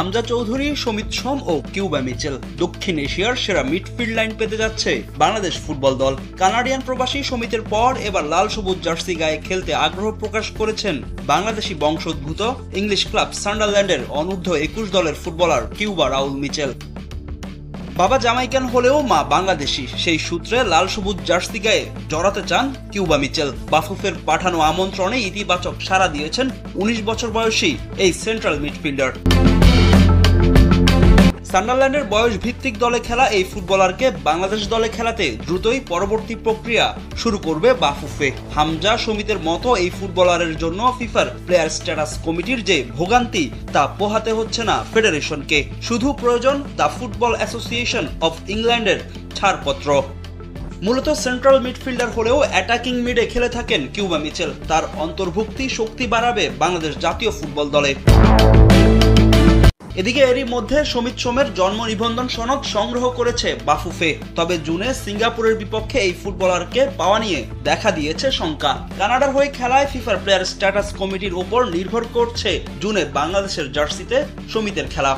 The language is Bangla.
হামজা চৌধুরী, সমিত সোম ও কিউবা মিচেল। দক্ষিণ এশিয়ার সেরা মিডফিল্ড লাইন পেতে যাচ্ছে বাংলাদেশ ফুটবল দল। কানাডিয়ান প্রবাসী সমিতের পর এবার লাল সবুজ জার্সি গায়ে খেলতে আগ্রহ প্রকাশ করেছেন বাংলাদেশি বংশোদ্ভূত ইংলিশ ক্লাব সান্ডারল্যান্ডের অনূর্ধ্ব 21 দলের ফুটবলার কিউবা রাউল মিচেল। বাবা জামাইকান হলেও মা বাংলাদেশি, সেই সূত্রে লাল সবুজ জার্সি গায়ে জড়াতে চান কিউবা মিচেল। বাফুফের পাঠানো আমন্ত্রণে ইতিবাচক সাড়া দিয়েছেন 19 বছর বয়সী এই সেন্ট্রাল মিডফিল্ডার। সান্ডারল্যান্ডের বয়স ভিত্তিক দলে খেলা এই ফুটবলারকে বাংলাদেশ দলে খেলাতে দ্রুতই পরবর্তী প্রক্রিয়া শুরু করবে বাফুফে। হামজা, সমিতের মতো এই ফুটবলারের জন্য ফিফার প্লেয়ার স্ট্যাটাস কমিটির যে ভোগান্তি তা পোহাতে হচ্ছে না ফেডারেশনকে, শুধু প্রয়োজন দ্য ফুটবল অ্যাসোসিয়েশন অফ ইংল্যান্ডের ছাড়পত্র। মূলত সেন্ট্রাল মিডফিল্ডার হলেও অ্যাটাকিং মিডে খেলে থাকেন কিউবা মিচেল। তার অন্তর্ভুক্তি শক্তি বাড়াবে বাংলাদেশ জাতীয় ফুটবল দলে। এদিকে এরই মধ্যে সমিত সোমের জন্ম নিবন্ধন সনদ সংগ্রহ করেছে বাফুফে। তবে জুনে সিঙ্গাপুরের বিপক্ষে এই ফুটবলারকে পাওয়া নিয়ে দেখা দিয়েছে শঙ্কা। কানাডার হয়ে খেলায় ফিফার প্লেয়ার স্ট্যাটাস কমিটির ওপর নির্ভর করছে জুনে বাংলাদেশের জার্সিতে সমিতের খেলা।